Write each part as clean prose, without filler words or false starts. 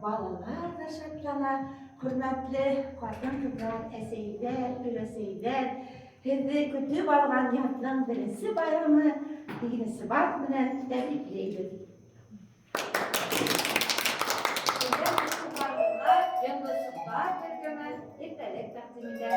Ballar da şaplana, hürmetli kadın kızlar, eseyler, üleseyler, hedi kötü balgan yatlan birisi bayramı, diğerisi bak bilen tebrikleydir. Ballar, yıldızlar, türkümen, irtelik takdimidir.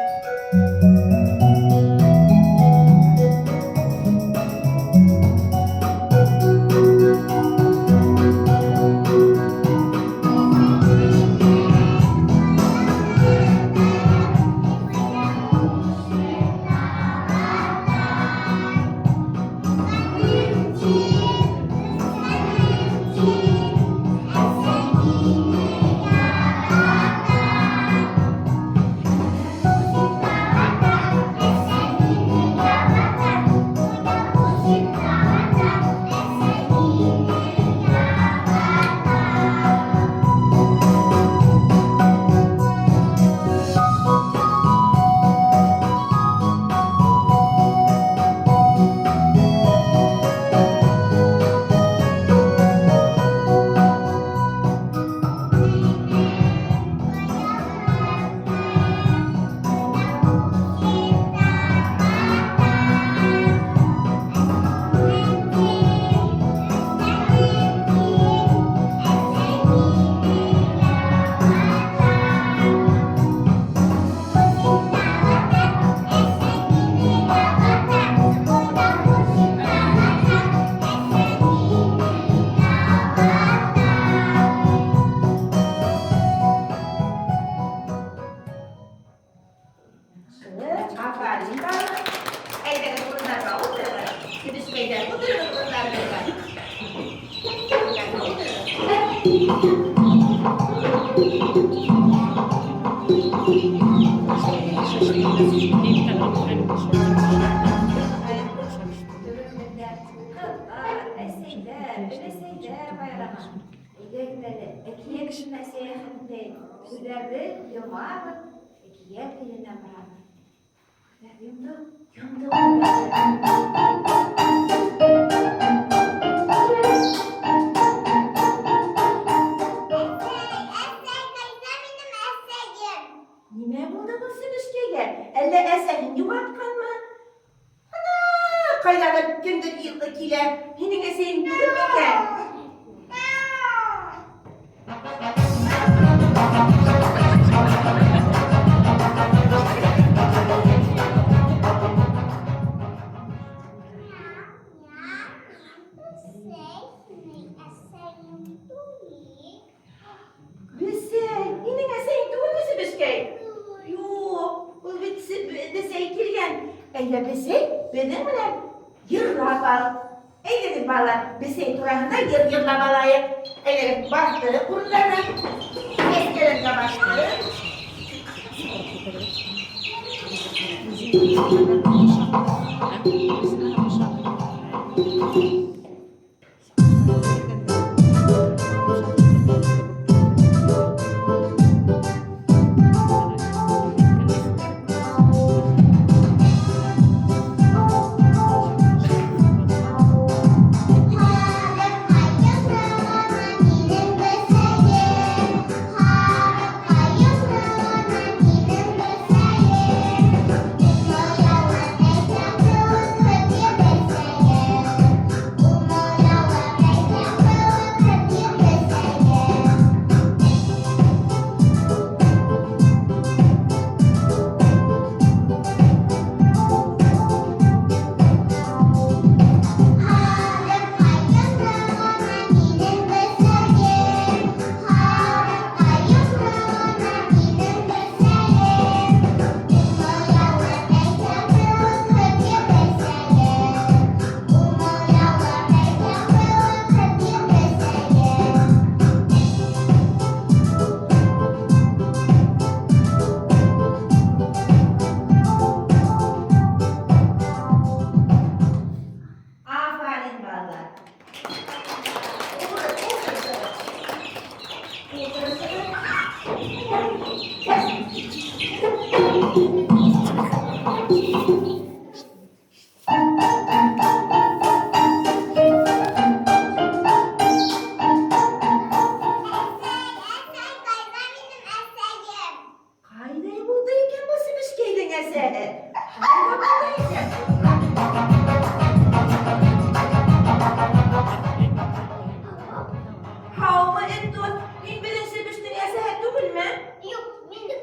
dost, min birinci büstün yasahat değil mi? Yok, mindik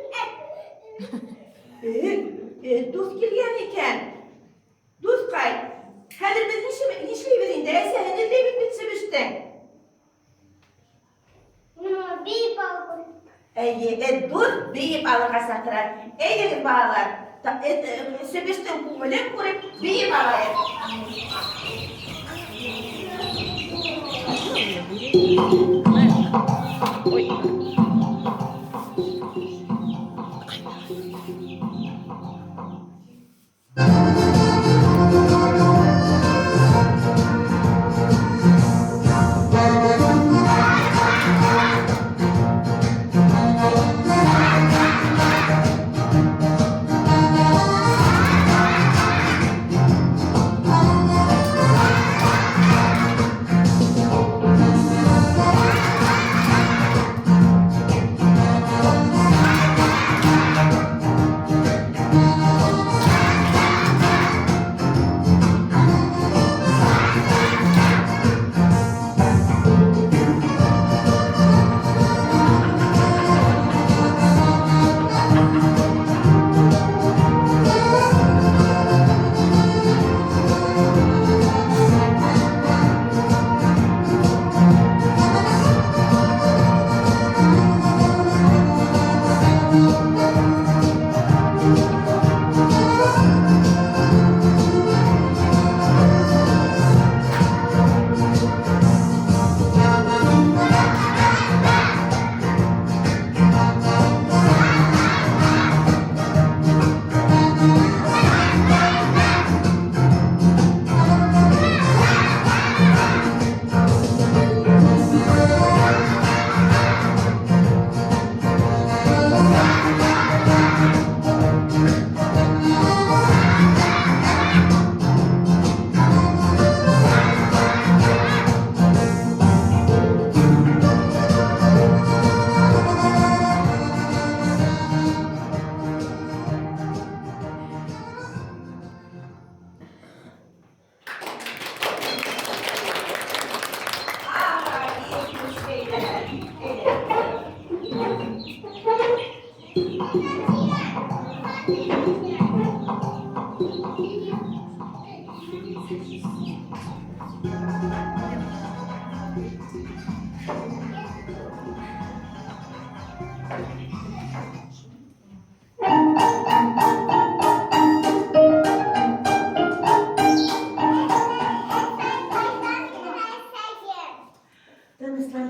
Dost gelgen iken. Dost kay. Hazır biz nişli birinde yasahat ne bitse büstün. bir balkon. Dost beyip alın kasaklar. Eğlenin bağlar. Sebüstün kumulun kurup beyip alayım. Ой.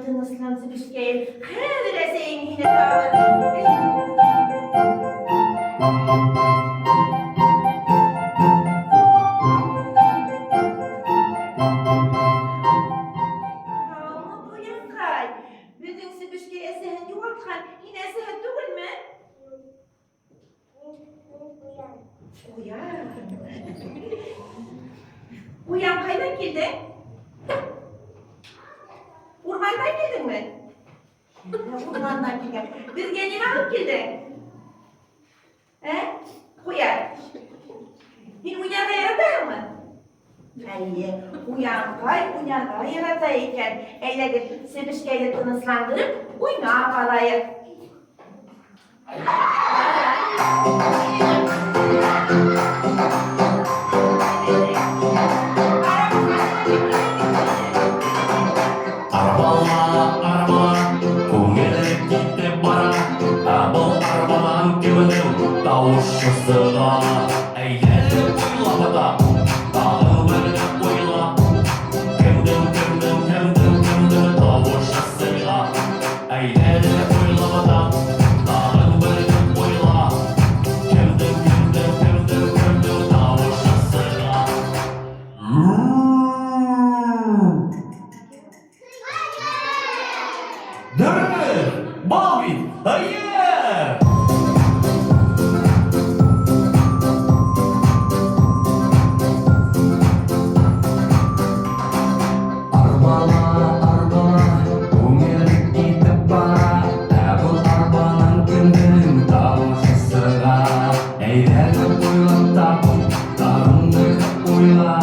Tınıslan sıbışkayım. Hadi reseyin yine dağılır. Bütün sıbışkaya sehin yuvartkan yine sehin değil mi? Uyan. Uyan kaydan geldi? Urmandan geldin mi? Urmandan geldim. Biz kendini alıp geldin. He? Uyan. Yine uyanma yaratır mı? Hayır, uyanma yaratayken eyledir sebişkeyle tınıslandırıp uyna alayım. Araba, көңілі кетті бара, бұл арбадан кеудің дауысшысыға. Әйелі ойлапыда, тағы бірді ойлап, кімдің дауысшысыға. Әйелі ойлапыда, тағы бірді ойлап, кімдің дауысшысыға. Dönür! Balvin! Hayır! Arbala, көңілік кетіп бара, бұл арбаның кімдің дауысшысыға. Әйелі ойлап тапып, тағыңды ойла,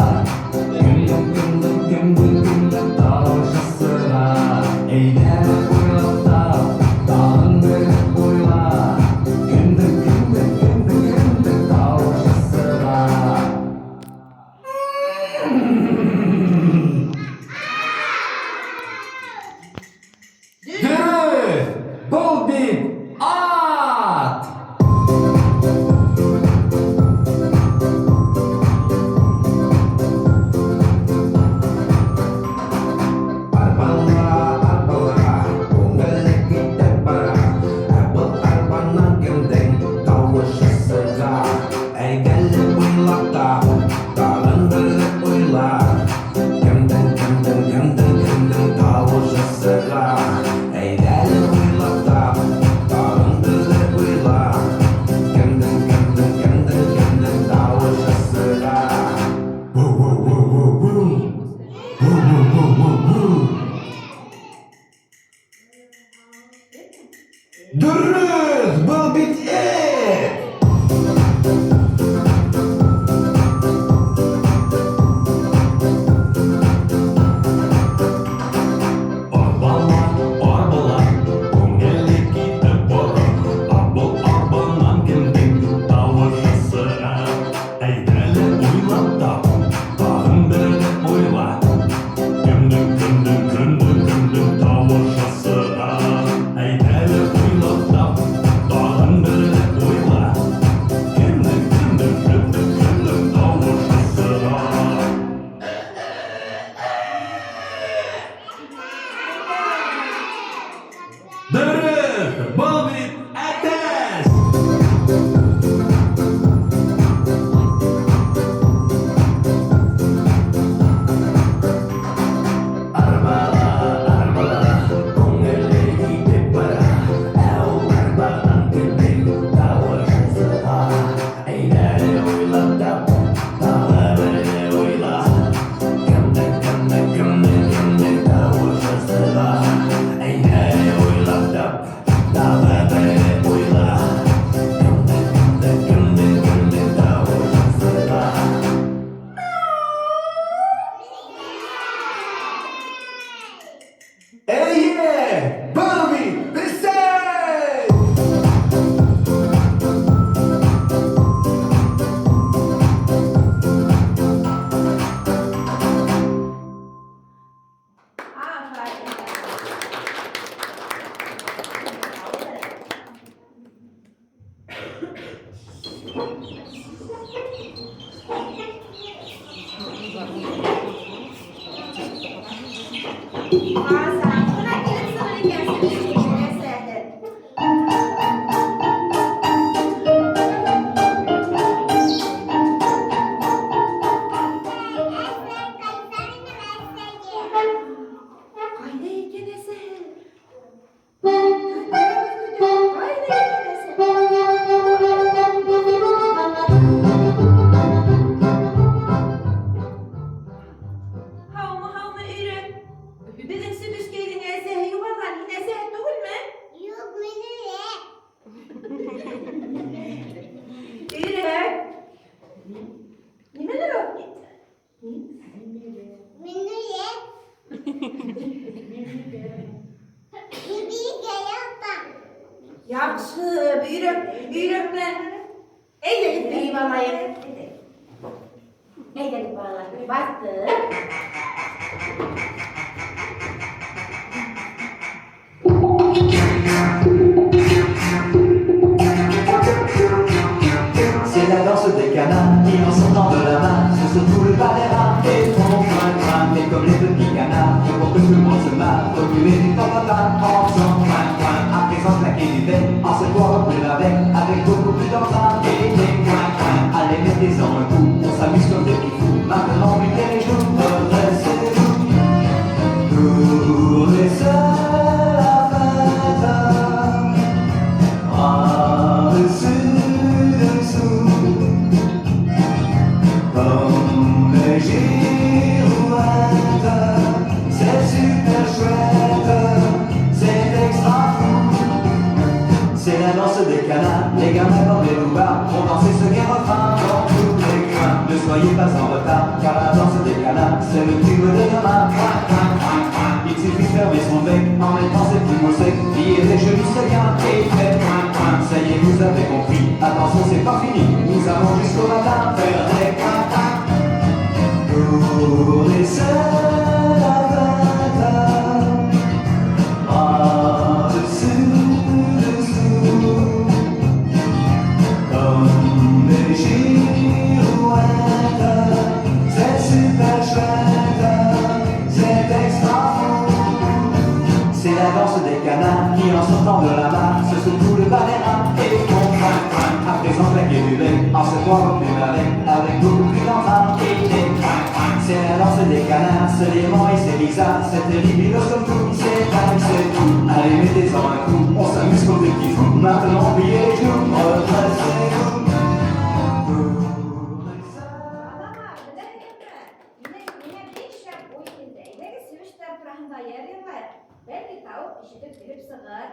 кімдің дауысшысыға. Әйелі Dürüst, bol bir at. Arbalara, arbalara, bungalek kita para. Abel arbanan gendeng, tawaşı sıra. Ey gelip uylakta, dağın böyle uyla. Gendeng, gendeng, gendeng, gendeng, tawaşı sıra. Ey gelip uylakta, dağın böyle uyla. Gendeng, gendeng, gendeng, gendeng, tawaşı sıra. Woo, woo, woo, woo, woo. Woo, woo, woo, woo, woo. Dürüst, bul bit et. Arbalar, arbalar, көңілі кетіп бұрын. Абыл арбадан келдің, тауышы sıra. Әйдәлі ойлап тап, тағын бірді ойла. Күндің, күндің, күндің, күндің, тауышы sıra. Әйдәлі ойлап тап, тағын бірді ойла. Күндің, күндің, күндің, күндің, тауышы sıra. Dürüst, bol bir ateş. Arbalar, arbalar, көңілі кетіп бара. Әу арбадан келдің, тауышы sıra. Әйдәлі ойлап тап, тағы бірді ойла. Кімдің, кімдің, кімдің, кімдің, тауышы sıra. Әйдәлі ойлап тап, тағы бірді ойла. Кімдің, кімдің, кімдің, кімдің, тауышы sıra. Eye, Bobby, Bissey! Aferin. Bazen buna gelip sana gelsin eserdir. Kayda iken eser. Kayda iken Havma ürün. Bizim süpüşgeydin eser. Yuvarlan yine eser değil mi? Yok menüye. Ürün. Nimeler yok gitti? Menüye. Bibi geliyorsan. Yaxşı, büyürüm ben. Eğlenip bir bağlayayım. Eğlenip bağlayayım. Bastı. C'est la danse des canards qui en sortant de la main se secouent par les rats et font coin coin. Et comme les petits canards, et pour que tout le monde se marre, remuer du papa en faisant coin coin. À présent claquer du bec, en se croire plus avec, avec beaucoup plus d'entrain. Et des coin coin, allez mettez-en un coup, on s'amuse comme des petits fous. Maintenant butez les joues, redressez-vous. Pour les seuls à fête, dessus. Comme les girouettes, c'est super chouette, c'est extra fou. C'est la danse des canards, les gamins comme les loupards vont danser ce gai refrain dans tous les coins. Ne soyez pas en retard, car la danse des canards, c'est le tube de demain. Il suffit de fermer son bec en mettant ses petits mots secs, plier les genoux, c'est bien, et faites coin coin. Ça y est, vous avez compris, attention, c'est pas fini, nous allons jusqu'au matin faire des coin coin. Pour les seuls à 20 ans, des canards qui en sortant de la mare se secouent le bas des reins et font crac crac. À présent claquer du lait en se croisant plus marais avec beaucoup plus d'entrain et des crac crac. C'est la danse des canards, c'est dément et c'est bizarre, c'est terrible, il comme tout, c'est dingue, c'est tout. Allez, mettez-en un coup, on s'amuse comme des petits fous. Maintenant, oubliez les genoux, redressez-vous. Belki tavuk işitip bilip sığır.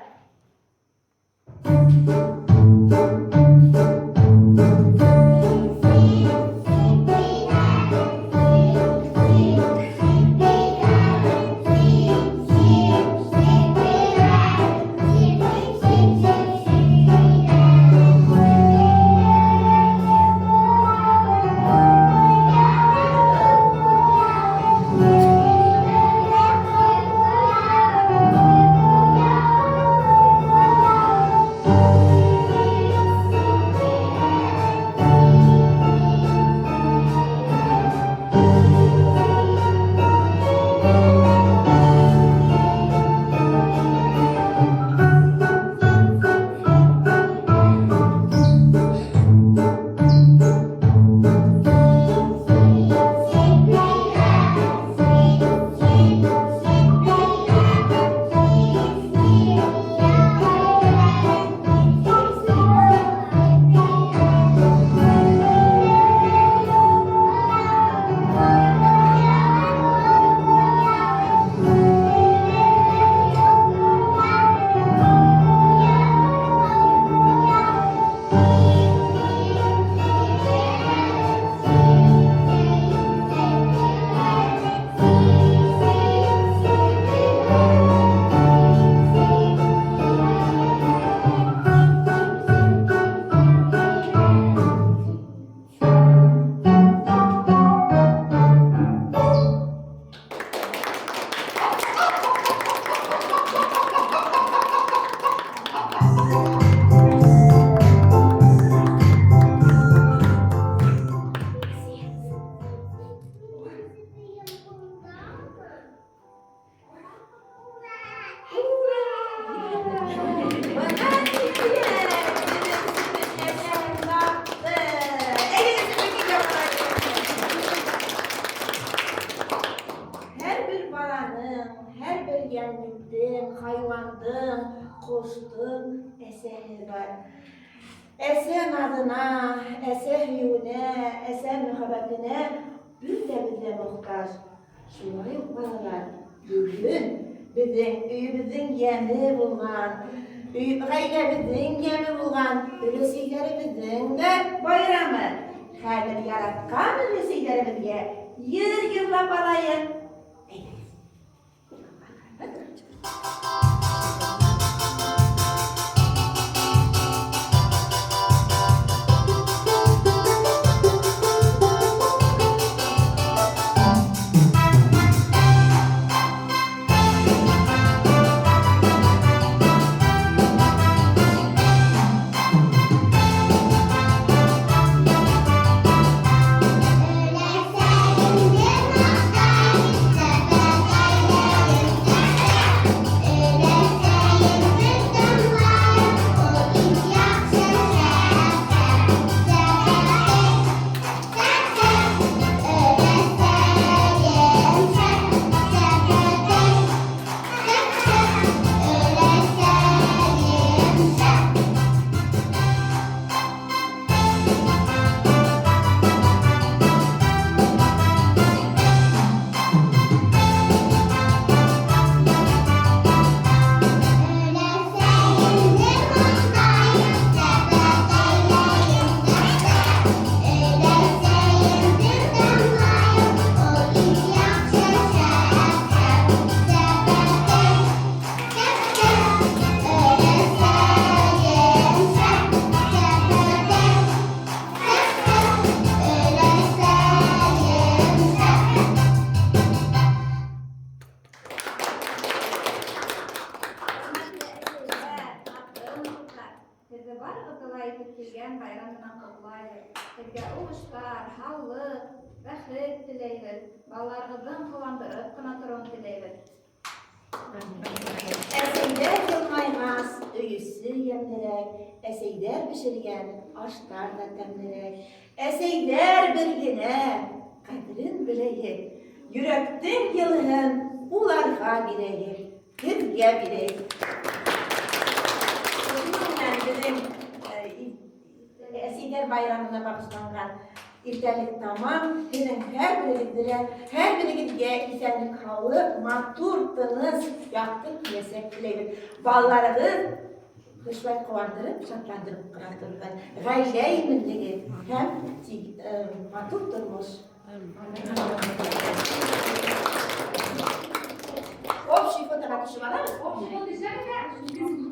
Hayvandım, koştum, eseri var. Esen adına, esen yüne, esen muhabbetine bir de muhtaç. Şurayı balalar, bugün bizim yemi bulgan, gayrimizin yemi bulgan, ülüsülerimizin de bayramı. Kadir yaratkan ülüsülerimizge yılla balayın. Ballarınızın kullandırıp kına turun dileydir. Eseyler yılmaymaz, öğüsü yemlerek, eseyler pişirgen aşlar da demlerek, eseyler birgine, kadrin bileyik, yürektin yılın ularga bireyik, hizge bireyik. Bizim eseyler bayramına bağışlangan İrtelik tamam, senin her biri gitge, isenlik kalı, maturtınız, yaptık yesek bileyim. Ballarınız, kışlar kovandırıp, şartlandırıp, kıraktırırlar. Gayle-i milligi hem maturtturmuş.